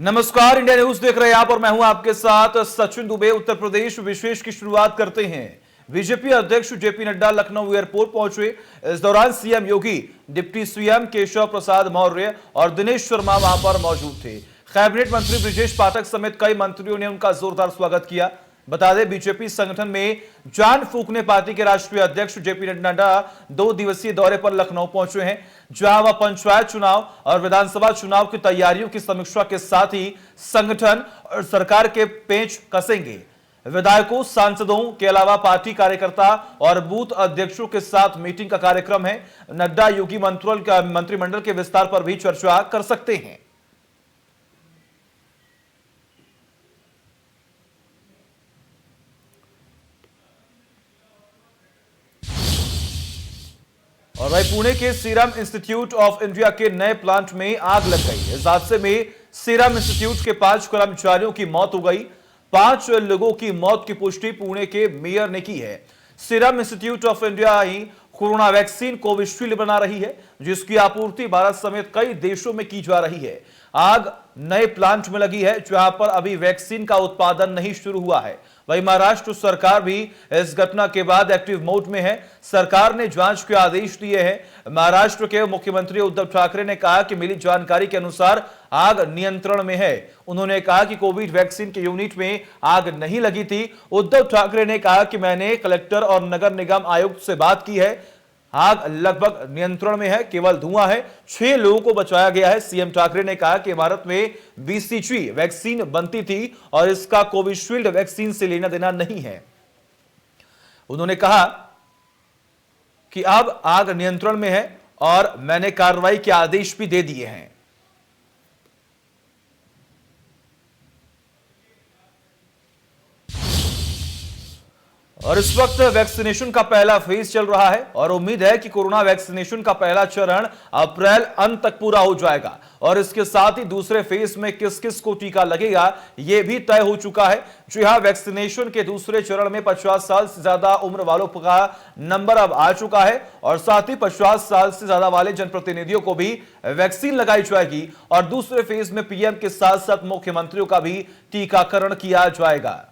नमस्कार, India news देख रहे हैं आप और मैं हूं आपके साथ सचिन दुबे। उत्तर प्रदेश विशेष की शुरुआत करते हैं। बीजेपी अध्यक्ष जेपी नड्डा लखनऊ एयरपोर्ट पहुंचे। इस दौरान सीएम योगी, डिप्टी सीएम केशव प्रसाद मौर्य और दिनेश शर्मा वहां पर मौजूद थे। कैबिनेट मंत्री ब्रजेश पाठक समेत कई मंत्रियों ने उनका जोरदार स्वागत किया। बता दें, बीजेपी संगठन में जान फूंकने पार्टी के राष्ट्रीय अध्यक्ष जेपी नड्डा 2 दिवसीय दौरे पर लखनऊ पहुंचे हैं, जहां वह पंचायत चुनाव और विधानसभा चुनाव की तैयारियों की समीक्षा के साथ ही संगठन और सरकार के पेंच कसेंगे। विधायकों, सांसदों के अलावा पार्टी कार्यकर्ता और बूथ अध्यक्षों के साथ मीटिंग का कार्यक्रम है। नड्डा योगी मंत्रिमंडल के विस्तार पर भी चर्चा कर सकते हैं। और वही पुणे के सीरम इंस्टीट्यूट ऑफ इंडिया के नए प्लांट में आग लग गई। इस हादसे में सीरम इंस्टीट्यूट के 5 कर्मचारियों की मौत हो गई। 5 लोगों की मौत की पुष्टि पुणे के मेयर ने की है। Serum institute of India he corona vaccine Covishield बना रही है, जिसकी आपूर्ति भारत समेत कई देशों में की जा रही है। आग नए प्लांट में लगी है, जहां पर अभी वैक्सीन का उत्पादन नहीं शुरू हुआ है। वहीं महाराष्ट्र सरकार भी इस घटना के बाद एक्टिव मोड में है। सरकार ने जांच के आदेश दिए हैं। महाराष्ट्र के मुख्यमंत्री उद्धव ठाकरे ने कहा कि मिली जानकारी के अनुसार आग नियंत्रण में है। उन्होंने कहा कि कोविड वैक्सीन के यूनिट में आग नहीं लगी थी। उद्धव ठाकरे ने कहा कि मैंने कलेक्टर और नगर निगम आयुक्त से बात की है। आग लगभग नियंत्रण में है, केवल धुआं है। 6 लोगों को बचाया गया है। सीएम ठाकरे ने कहा कि भारत में बीसीजी वैक्सीन बनती थी और इसका कोविशील्ड वैक्सीन से लेना देना नहीं है। उन्होंने कहा कि अब आग नियंत्रण में है और मैंने कार्रवाई के आदेश भी दे दिए हैं। और इस वक्त वैक्सीनेशन का पहला फेज चल रहा है और उम्मीद है कि कोरोना वैक्सीनेशन का पहला चरण अप्रैल अंत तक पूरा हो जाएगा। और इसके साथ ही दूसरे फेज में किस किस को टीका लगेगा यह भी तय हो चुका है। जी हां, वैक्सीनेशन के दूसरे चरण में 50 साल से ज्यादा उम्र वालों का नंबर अब आ चुका है और साथ ही 50 साल से ज्यादा वाले जनप्रतिनिधियों को भी वैक्सीन लगाई जाएगी। और दूसरे फेज में पीएम के साथ साथ मुख्यमंत्रियों का भी टीकाकरण किया जाएगा।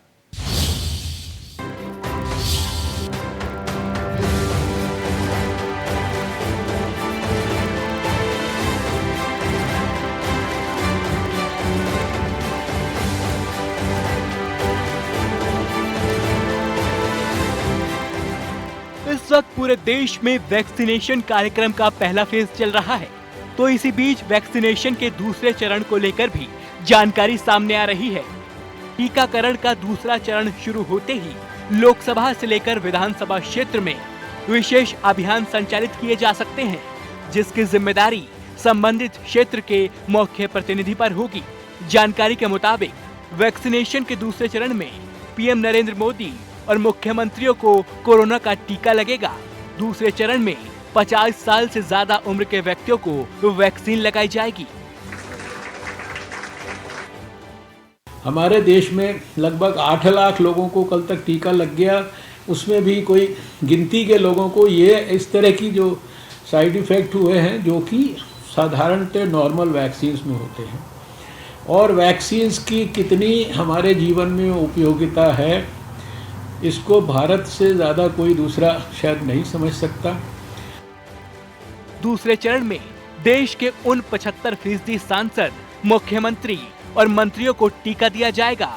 इस वक्त पूरे देश में वैक्सीनेशन कार्यक्रम का पहला फेज चल रहा है, तो इसी बीच वैक्सीनेशन के दूसरे चरण को लेकर भी जानकारी सामने आ रही है। टीकाकरण का दूसरा चरण शुरू होते ही लोकसभा से लेकर विधानसभा क्षेत्र में विशेष अभियान संचालित किए जा सकते हैं, जिसकी जिम्मेदारी संबंधित क्षेत्र के मुख्य प्रतिनिधि पर होगी। जानकारी के मुताबिक वैक्सीनेशन के दूसरे चरण में पीएम नरेंद्र मोदी और मुख्यमंत्रियों को कोरोना का टीका लगेगा। दूसरे चरण में 50 साल से ज्यादा उम्र के व्यक्तियों को वैक्सीन लगाई जाएगी। हमारे देश में लगभग 8 लाख लोगों को कल तक टीका लग गया। उसमें भी कोई गिनती के लोगों को ये इस तरह की जो साइड इफ़ेक्ट हुए हैं, जो कि साधारणतः नॉर्मल वैक्सीन्स में होते हैं। और वैक्सीन्स की कितनी हमारे जीवन में उपयोगिता है, इसको भारत से ज़्यादा कोई दूसरा शायद नहीं समझ सकता। दूसरे चरण में देश के उन 75% सांसद, मुख्यमंत्री और मंत्रियों को टीका दिया जाएगा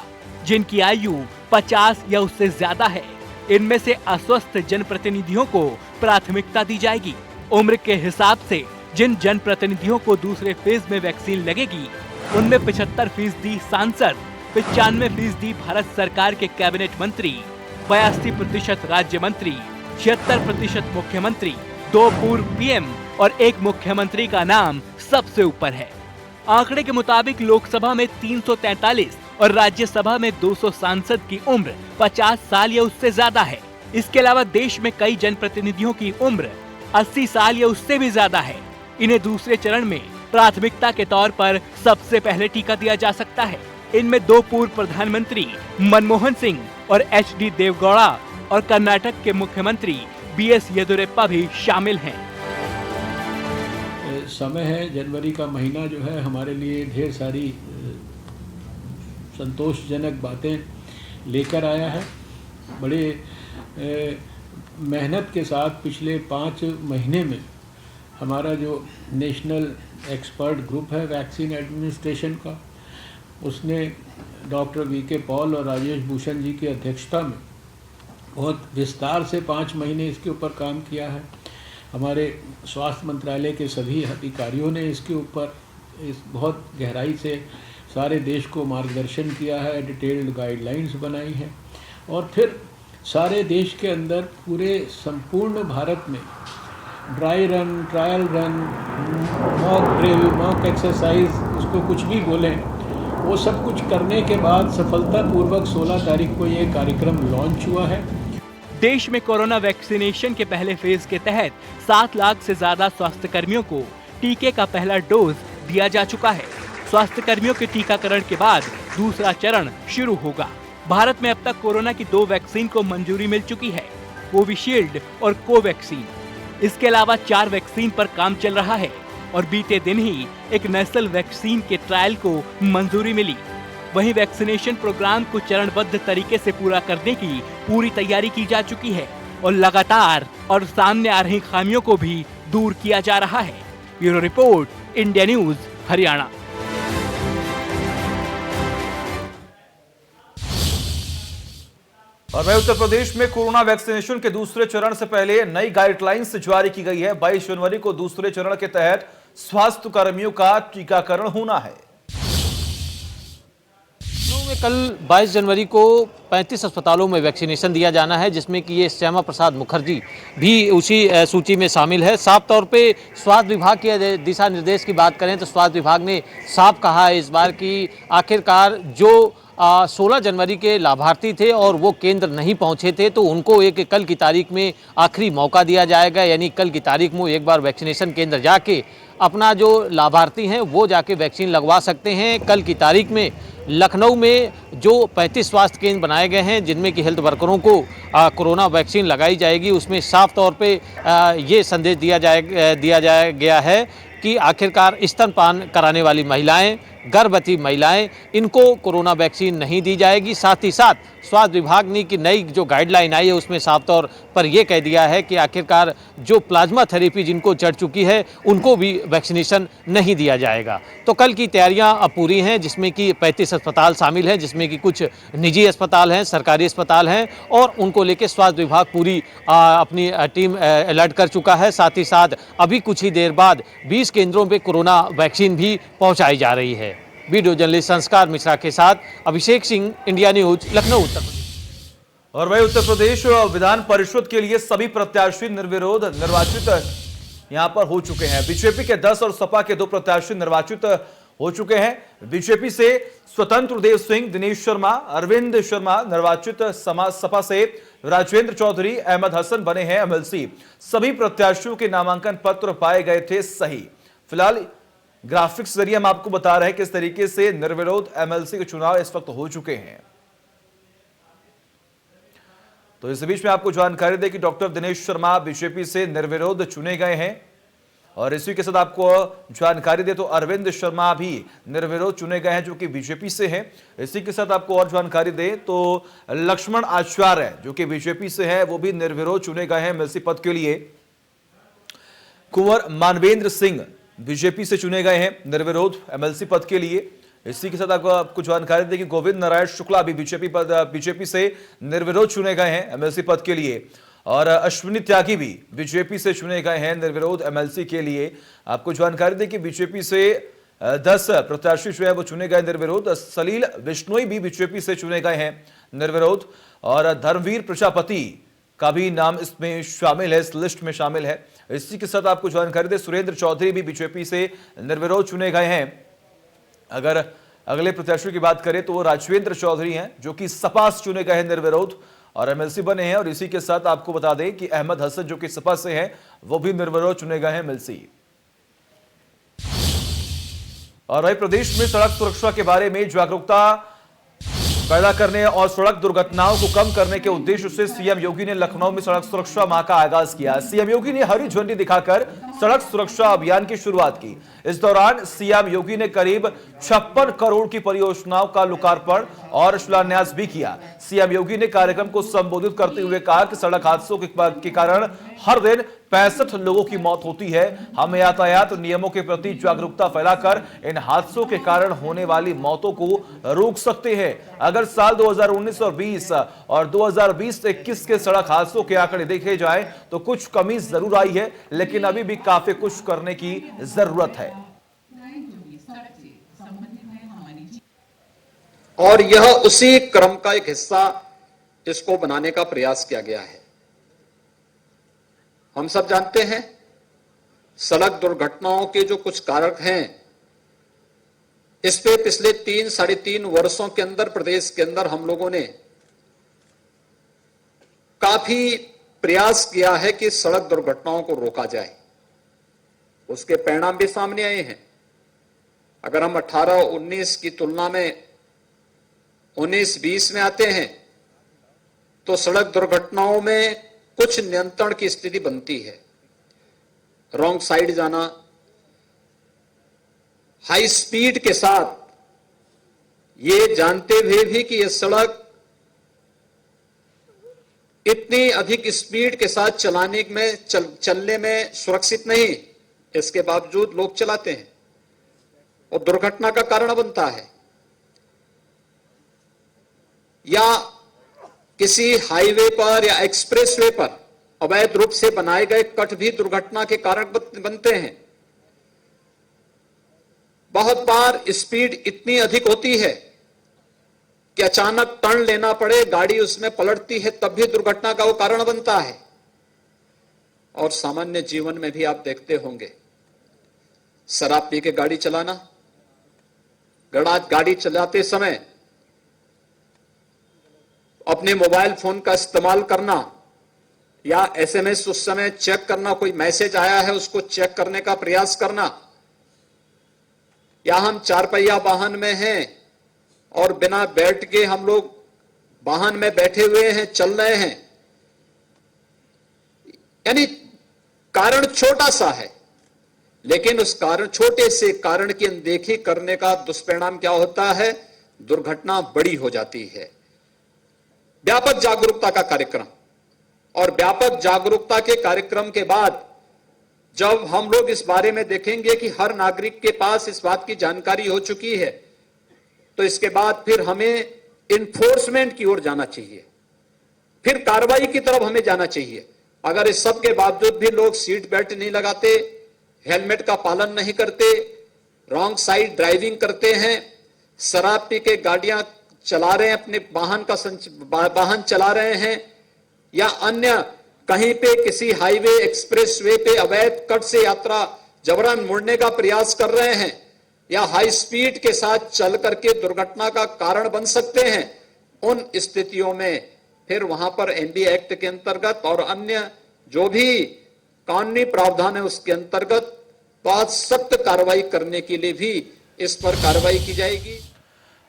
जिनकी आयु 50 या उससे ज्यादा है। इनमें से अस्वस्थ जनप्रतिनिधियों को प्राथमिकता दी जाएगी। उम्र के हिसाब से जिन जनप्रतिनिधियों को दूसरे फेज में वैक्सीन लगेगी, उनमें 75% सांसद, 95% भारत सरकार के कैबिनेट मंत्री, 82% राज्य मंत्री, 76% मुख्यमंत्री, 2 पूर्व पीएम और 1 मुख्यमंत्री का नाम सबसे ऊपर है। आंकड़े के मुताबिक लोकसभा में 343 और राज्यसभा में 200 सांसद की उम्र 50 साल या उससे ज्यादा है। इसके अलावा देश में कई जनप्रतिनिधियों की उम्र 80 साल या उससे भी ज्यादा है। इन्हें दूसरे चरण में प्राथमिकता के तौर पर सबसे पहले टीका दिया जा सकता है। इनमें 2 पूर्व प्रधानमंत्री मनमोहन सिंह और HD देवगौड़ा और कर्नाटक के मुख्यमंत्री BS येदियुरप्पा भी शामिल हैं। समय है, जनवरी का महीना जो है हमारे लिए ढेर सारी संतोषजनक बातें लेकर आया है। बड़े मेहनत के साथ पिछले 5 महीने में हमारा जो नेशनल एक्सपर्ट ग्रुप है वैक्सीन एडमिनिस्ट्रेशन का, उसने डॉक्टर वीके पॉल और राजेश भूषण जी की अध्यक्षता में बहुत विस्तार से 5 महीने इसके ऊपर काम किया है। हमारे स्वास्थ्य मंत्रालय के सभी अधिकारियों ने इसके ऊपर बहुत गहराई से सारे देश को मार्गदर्शन किया है, डिटेल्ड गाइडलाइंस बनाई हैं और फिर सारे देश के अंदर पूरे संपूर्ण भारत में dry run, trial run, mock drill, mock exercise, उसको कुछ भी बोलें, वो सब कुछ करने के बाद सफलतापूर्वक 16 तारीख को ये कार्यक्रम लॉन्च हुआ है। देश में कोरोना वैक्सीनेशन के पहले फेज के तहत 7 लाख से ज्यादा स्वास्थ्य कर्मियों को टीके का पहला डोज दिया जा चुका है। स्वास्थ्य कर्मियों के टीकाकरण के बाद दूसरा चरण शुरू होगा। भारत में अब तक कोरोना की 2 वैक्सीन को मंजूरी मिल चुकी है, कोविशील्ड और कोवैक्सीन। इसके अलावा 4 वैक्सीन पर काम चल रहा है और बीते दिन ही एक नेशनल वैक्सीन के ट्रायल को मंजूरी मिली। वहीं वैक्सीनेशन प्रोग्राम को चरणबद्ध तरीके से पूरा करने की पूरी तैयारी की जा चुकी है और लगातार और सामने आ रही खामियों को भी दूर किया जा रहा है। Bureau report, India news, Haryana. और वहीं उत्तर प्रदेश में कोरोना वैक्सीनेशन के दूसरे चरण से पहले नई गाइडलाइंस जारी की गई है। 22 जनवरी को दूसरे चरण के तहत स्वास्थ्य कर्मियों का टीकाकरण होना है। लखनऊ में कल 22 जनवरी को 35 अस्पतालों में वैक्सीनेशन दिया जाना है, जिसमें कि ये श्यामा प्रसाद मुखर्जी भी उसी सूची में शामिल है। साफ तौर पे स्वास्थ्य विभाग के दिशा निर्देश की बात करें तो स्वास्थ्य विभाग ने साफ कहा है इस बार कि आखिरकार जो 16 जनवरी के लाभार्थी थे और वो केंद्र नहीं पहुंचे थे तो उनको एक कल की तारीख में आखिरी मौका दिया जाएगा, यानी कल की तारीख में एक बार वैक्सीनेशन केंद्र जाके अपना जो लाभार्थी हैं वो जाके वैक्सीन लगवा सकते हैं। कल की तारीख में लखनऊ में जो 35 स्वास्थ्य केंद्र बनाए गए हैं जिनमें कि हेल्थ वर्करों को कोरोना वैक्सीन लगाई जाएगी, उसमें साफ तौर पे ये संदेश दिया गया है कि आखिरकार स्तनपान कराने वाली महिलाएं, गर्भवती महिलाएं, इनको कोरोना वैक्सीन नहीं दी जाएगी। साथ ही साथ स्वास्थ्य विभाग ने की नई जो गाइडलाइन आई है उसमें साफ तौर पर यह कह दिया है कि आखिरकार जो प्लाज्मा थेरेपी जिनको चढ़ चुकी है उनको भी वैक्सीनेशन नहीं दिया जाएगा। तो कल की तैयारियां अब पूरी हैं, जिसमें कि 35 अस्पताल शामिल हैं, जिसमें कि कुछ निजी अस्पताल हैं, सरकारी अस्पताल हैं और उनको लेकर स्वास्थ्य विभाग पूरी अपनी टीम अलर्ट कर चुका है। साथ ही साथ अभी कुछ ही देर बाद 20 केंद्रों पर कोरोना वैक्सीन भी पहुँचाई जा रही है। वीडियो जर्नलिस्ट संस्कार मिश्रा के साथ अभिषेक सिंह, इंडिया न्यूज, लखनऊ, उत्तर प्रदेश। और वही उत्तर प्रदेश विधान परिषद के लिए सभी प्रत्याशी निर्विरोध निर्वाचित यहां पर हो चुके हैं। बीजेपी के 10 और सपा के 2 प्रत्याशी निर्वाचित हो चुके हैं। बीजेपी से स्वतंत्र देव सिंह, दिनेश शर्मा, अरविंद शर्मा निर्वाचित, सपा से राजेंद्र चौधरी, अहमद हसन बने हैं एमएलसी। सभी प्रत्याशियों के नामांकन पत्र पाए गए थे सही। फिलहाल ग्राफिक्स जरिए हम आपको बता रहे हैं किस तरीके से निर्विरोध एमएलसी के चुनाव इस वक्त हो चुके हैं। तो इस बीच में आपको जानकारी दें कि डॉक्टर दिनेश शर्मा बीजेपी से निर्विरोध चुने गए हैं और इसी के साथ आपको जानकारी दे तो अरविंद शर्मा भी निर्विरोध चुने गए हैं जो कि बीजेपी से हैं। इसी के साथ आपको और जानकारी दे तो लक्ष्मण आचार्य जो कि बीजेपी से है वो भी निर्विरोध चुने गए हैं एमएलसी पद के लिए। कुंवर मानवेंद्र सिंह बीजेपी से चुने गए हैं निर्विरोध एमएलसी पद के लिए। इसी के साथ आपको जानकारी दें कि गोविंद नारायण शुक्ला भी बीजेपी से निर्विरोध चुने गए हैं एमएलसी पद के लिए और अश्विनी त्यागी भी बीजेपी से चुने गए हैं निर्विरोध एमएलसी के लिए। आपको जानकारी दें कि बीजेपी से 10 प्रत्याशी जो है वो चुने गए निर्विरोध। सलील बिश्नोई भी बीजेपी से चुने गए हैं निर्विरोध और धर्मवीर प्रजापति का भी नाम इसमें शामिल है, इस लिस्ट में शामिल है। इसी के साथ आपको जानकारी दे सुरेंद्र चौधरी भी बीजेपी से निर्विरोध चुने गए हैं। अगर अगले प्रत्याशी की बात करें तो वो राजवेंद्र चौधरी हैं जो कि सपा से चुने गए हैं निर्विरोध और एमएलसी बने हैं। और इसी के साथ आपको बता दें कि अहमद हसन जो कि सपा से हैं वो भी निर्विरोध चुने गए हैं एमएलसी। और वही प्रदेश में सड़क सुरक्षा के बारे में जागरूकता पैदा करने और सड़क दुर्घटनाओं को कम करने के उद्देश्य से सीएम योगी ने लखनऊ में सड़क सुरक्षा माह का आगाज किया। सीएम योगी ने हरी झंडी दिखाकर सड़क सुरक्षा अभियान की शुरुआत की। इस दौरान सीएम योगी ने करीब 56 करोड़ की परियोजनाओं का लोकार्पण और शिलान्यास भी किया। सीएम योगी ने कार्यक्रम को संबोधित करते हुए कहा कि सड़क हादसों के कारण हर दिन 65 लोगों की मौत होती है। हम यातायात नियमों के प्रति जागरूकता फैलाकर इन हादसों के कारण होने वाली मौतों को रोक सकते हैं। अगर साल 2019 और 20 और 2020-21 के सड़क हादसों के आंकड़े देखे जाएं तो कुछ कमी जरूर आई है, लेकिन अभी भी काफी कुछ करने की जरूरत है। और यह उसी क्रम का एक हिस्सा इसको बनाने का प्रयास किया गया है। हम सब जानते हैं सड़क दुर्घटनाओं के जो कुछ कारक हैं, इस पे पिछले 3-3.5 वर्षों के अंदर प्रदेश के अंदर हम लोगों ने काफी प्रयास किया है कि सड़क दुर्घटनाओं को रोका जाए। उसके परिणाम भी सामने आए हैं। अगर हम 18-19 की तुलना में 19-20 में आते हैं तो सड़क दुर्घटनाओं में कुछ नियंत्रण की स्थिति बनती है। रॉन्ग साइड जाना, हाई स्पीड के साथ, ये जानते हुए भी कि यह सड़क इतनी अधिक स्पीड के साथ चलने में सुरक्षित नहीं, इसके बावजूद लोग चलाते हैं और दुर्घटना का कारण बनता है। या किसी हाईवे पर या एक्सप्रेसवे पर अवैध रूप से बनाए गए कट भी दुर्घटना के कारण बनते हैं। बहुत बार स्पीड इतनी अधिक होती है कि अचानक टर्न लेना पड़े, गाड़ी उसमें पलटती है, तब भी दुर्घटना का वो कारण बनता है। और सामान्य जीवन में भी आप देखते होंगे, शराब पी के गाड़ी चलाना, गाड़ी चलाते समय अपने मोबाइल फोन का इस्तेमाल करना या एसएमएस उस समय चेक करना, कोई मैसेज आया है उसको चेक करने का प्रयास करना, या हम 4 पहिया वाहन में हैं और बिना बैठ के हम लोग वाहन में बैठे हुए हैं, चल रहे हैं, यानी कारण छोटा सा है, लेकिन उस कारण, छोटे से कारण की अनदेखी करने का दुष्परिणाम क्या होता है? दुर्घटना बड़ी हो जाती है। व्यापक जागरूकता का कार्यक्रम, और व्यापक जागरूकता के कार्यक्रम के बाद जब हम लोग इस बारे में देखेंगे कि हर नागरिक के पास इस बात की जानकारी हो चुकी है, तो इसके बाद फिर हमें इन्फोर्समेंट की ओर जाना चाहिए, फिर कार्रवाई की तरफ हमें जाना चाहिए। अगर इस सब के बावजूद भी लोग सीट बेल्ट नहीं लगाते, हेलमेट का पालन नहीं करते, रॉन्ग साइड ड्राइविंग करते हैं, शराब पी के गाड़ियां चला रहे हैं, अपने वाहन चला रहे हैं, या अन्य कहीं पे किसी हाईवे एक्सप्रेसवे पे अवैध कट से यात्रा जबरन मुड़ने का प्रयास कर रहे हैं, या हाई स्पीड के साथ चल करके दुर्घटना का कारण बन सकते हैं, उन स्थितियों में फिर वहां पर एनडी एक्ट के अंतर्गत और अन्य जो भी कानूनी प्रावधान है उसके अंतर्गत बहुत सख्त कार्रवाई करने के लिए भी इस पर कार्रवाई की जाएगी।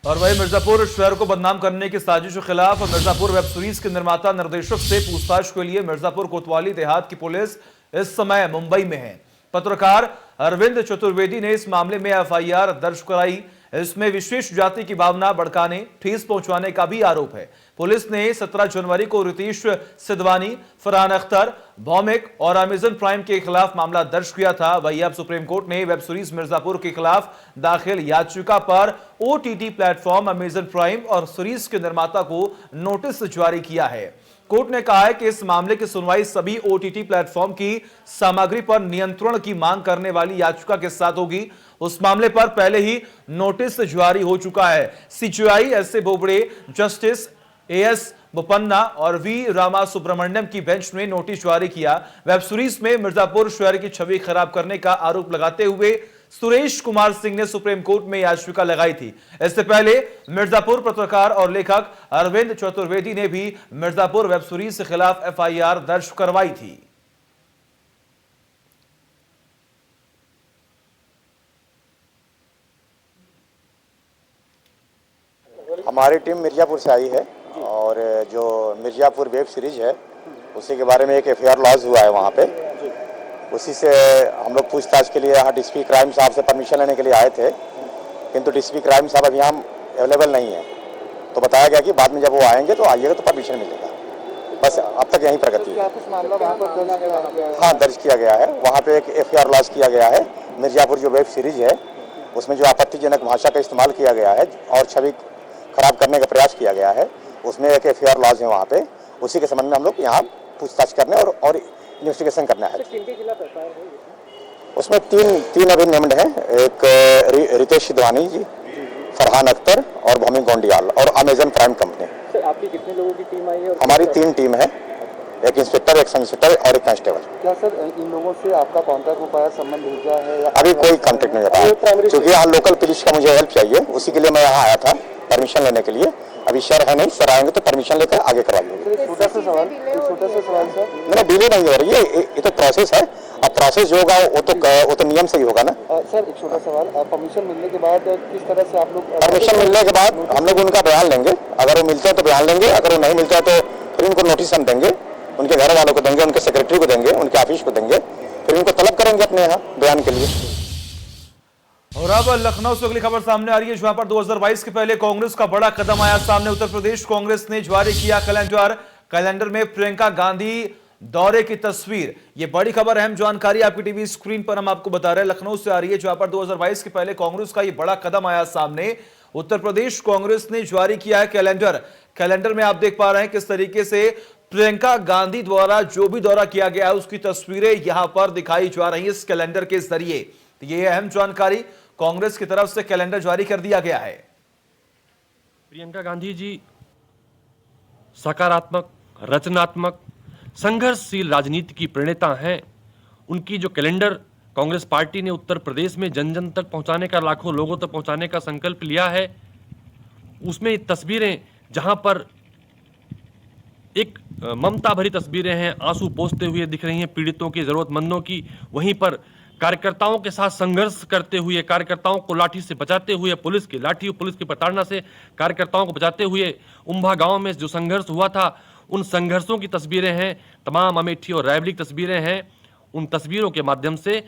और वही मिर्जापुर शहर को बदनाम करने की साजिश के खिलाफ मिर्जापुर वेब सीरीज के निर्माता निर्देशक से पूछताछ के लिए मिर्जापुर कोतवाली देहात की पुलिस इस समय मुंबई में है। पत्रकार अरविंद चतुर्वेदी ने इस मामले में एफआईआर दर्ज कराई। इसमें विशेष जाति की भावना भड़काने, ठेस पहुंचाने का भी आरोप है। पुलिस ने 17 जनवरी को रितेश सिद्धवानी, फरहान अख्तर, भौमिक और अमेजन प्राइम के खिलाफ मामला दर्ज किया था। वही अब सुप्रीम कोर्ट ने वेब सीरीज मिर्जापुर के खिलाफ दाखिल याचिका पर ओटीटी प्लेटफॉर्म अमेजन प्राइम और सीरीज के निर्माता को नोटिस जारी किया है। कोर्ट ने कहा है कि इस मामले की सुनवाई सभी ओटीटी प्लेटफॉर्म की सामग्री पर नियंत्रण की मांग करने वाली याचिका के साथ होगी। उस मामले पर पहले ही नोटिस जारी हो चुका है। CJI S A Bobde, justice as Bopanna और वी रामा सुब्रमण्यम की बेंच ने नोटिस जारी किया। वेब सीरीज में मिर्जापुर शहर की छवि खराब करने का आरोप लगाते हुए सुरेश कुमार सिंह ने सुप्रीम कोर्ट में याचिका लगाई थी। इससे पहले मिर्जापुर पत्रकार और लेखक अरविंद चतुर्वेदी ने भी मिर्जापुर वेब सीरीज के खिलाफ एफआईआर दर्ज करवाई थी। हमारी टीम मिर्ज़ापुर से आई है और जो मिर्ज़ापुर वेब सीरीज है उसी के बारे में एक एफआईआर लॉन्च हुआ है वहाँ पे। उसी से हम लोग पूछताछ के लिए यहाँ डीसीपी क्राइम साहब से परमिशन लेने के लिए आए थे, किंतु डीसीपी क्राइम साहब अभी यहाँ अवेलेबल नहीं है। तो बताया गया कि बाद में जब वो आएंगे तो आइएगा तो परमिशन मिलेगा। बस अब तक यही प्रगति है। हाँ, दर्ज किया गया है। वहाँ पे एक एफआईआर लॉन्च किया गया है। मिर्ज़ापुर जो वेब सीरीज है उसमें जो आपत्तिजनक भाषा का इस्तेमाल किया गया है और छवि खराब करने का प्रयास किया गया है, उसमें एक एफआईआर लॉन्च है वहाँ पे। उसी के संबंध में हम लोग यहाँ पूछताछ करने और इन्वेस्टिगेशन करना है। उसमें तीन अभी नेम्ड हैं। एक रितेश सिद्धवानी जी, फरहान अख्तर और भौमिक गोंडियाल और अमेजन प्राइम कंपनी। सर, आपकी कितने लोगों की टीम आई है? हमारी 3 टीम है, एक इंस्पेक्टर, एक सब इंस्पेक्टर और एक कांस्टेबल। क्या सर इन लोगों से आपका कांटेक्ट हो पाया, संबंध हो गया है या अभी कोई कांटेक्ट नहीं हो पाया, क्योंकि यहाँ लोकल पुलिस का मुझे हेल्प चाहिए, उसी के लिए मैं यहाँ आया था परमिशन लेने के लिए। अभी सर है नहीं, सर आएंगे तो परमिशन लेकर आगे करवाइए। छोटा सा सवाल सर। नहीं, डिले नहीं हो रही है, ये तो प्रोसेस है। अब प्रोसेस जो होगा वो तो नियम से ही होगा ना। सर एक छोटा सवाल, परमिशन मिलने के बाद किस तरह से आप लोग? परमिशन मिलने के बाद हम लोग उनका बयान लेंगे। अगर वो मिलते हैं तो बयान लेंगे, अगर वो नहीं मिलता है तो फिर उनको नोटिस हम देंगे, उनके घर वालों को देंगे, उनके सेक्रेटरी को देंगे, उनके ऑफिस को देंगे, फिर उनको तलब करेंगे अपने यहाँ बयान के लिए। और अब लखनऊ से अगली खबर सामने आ रही है, जहां पर 2022 के पहले कांग्रेस का बड़ा कदम आया सामने। उत्तर प्रदेश कांग्रेस ने जारी किया कैलेंडर में प्रियंका गांधी दौरे की तस्वीर। यह बड़ी खबर, अहम जानकारी आपकी टीवी स्क्रीन पर हम आपको बता रहे हैं, लखनऊ से आ रही है, जहां पर 2022 के पहले कांग्रेस का यह बड़ा कदम आया सामने। उत्तर प्रदेश कांग्रेस ने जारी किया है कैलेंडर में आप देख पा रहे हैं किस तरीके से प्रियंका गांधी द्वारा जो भी दौरा किया गया है उसकी तस्वीरें यहां पर दिखाई जा रही है इस कैलेंडर के जरिए। तो यह अहम जानकारी, कांग्रेस की तरफ से कैलेंडर जारी कर दिया गया है। प्रियंका गांधी जी सकारात्मक, रचनात्मक, संघर्षशील राजनीति की प्रणेता हैं। उनकी जो कैलेंडर कांग्रेस पार्टी ने उत्तर प्रदेश में जन जन तक पहुंचाने का, लाखों लोगों तक पहुंचाने का संकल्प लिया है, उसमें तस्वीरें जहां पर एक ममता भरी तस्वीरें हैं, आंसू पोंछते हुए दिख रही हैं पीड़ितों की, जरूरतमंदों की, वहीं पर कार्यकर्ताओं के साथ संघर्ष करते हुए, कार्यकर्ताओं को लाठी से बचाते हुए, पुलिस की लाठी, पुलिस की प्रताड़ना से कार्यकर्ताओं को बचाते हुए उम्भा गांव में जो संघर्ष हुआ था, उन संघर्षों की तस्वीरें हैं। तमाम अमेठी और रायबरेली की तस्वीरें हैं। उन तस्वीरों के माध्यम से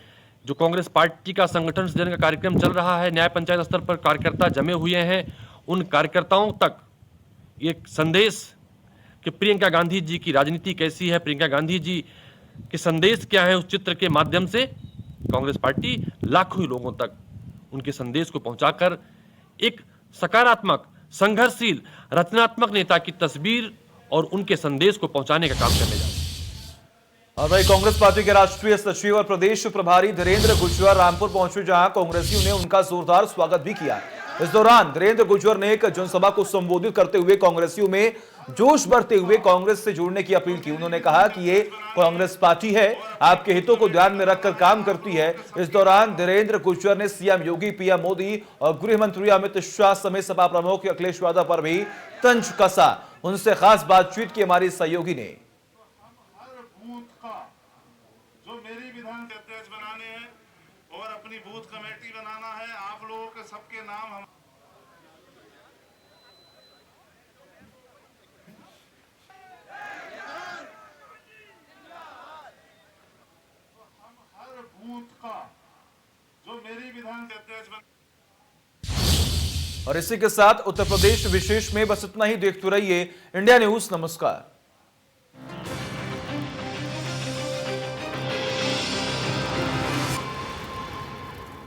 जो कांग्रेस पार्टी का संगठन सृजन का कार्यक्रम चल रहा है, न्याय पंचायत स्तर पर कार्यकर्ता जमे हुए हैं, उन कार्यकर्ताओं तक एक संदेश कि प्रियंका गांधी जी की राजनीति कैसी है, प्रियंका गांधी जी के संदेश क्या है, उस चित्र के माध्यम से कांग्रेस पार्टी लाखों ही लोगों तक उनके संदेश को पहुंचाकर एक सकारात्मक, संघर्षशील, रचनात्मक नेता की तस्वीर और उनके संदेश को पहुंचाने का काम करने जा रहे हैं। और भाई, कांग्रेस पार्टी के राष्ट्रीय सचिव और प्रदेश प्रभारी धीरेन्द्र गुज्जर रामपुर पहुंचे, जहां कांग्रेसियों ने उनका जोरदार स्वागत भी किया। इस दौरान धीरेन्द्र गुज्जर ने एक जनसभा को संबोधित करते हुए कांग्रेसियों में जोश भरते हुए कांग्रेस से जुड़ने की अपील की। उन्होंने कहा कि ये कांग्रेस पार्टी है, आपके हितों को ध्यान में रखकर काम करती है। इस दौरान धीरेन्द्र गुज्जर ने सीएम योगी, पीएम मोदी और गृह मंत्री अमित शाह समेत सपा प्रमुख अखिलेश यादव पर भी तंज कसा। उनसे खास बातचीत की हमारी सहयोगी ने। जो मेरी विधान के अध्यक्ष बनाने हैं और अपनी बूथ कमेटी बनाना है, आप लोगों के सबके नाम हम हर बूथ का जो मेरी विधान के अध्यक्ष और इसी के साथ उत्तर प्रदेश विशेष में बस इतना ही। देखते रहिए इंडिया न्यूज। नमस्कार।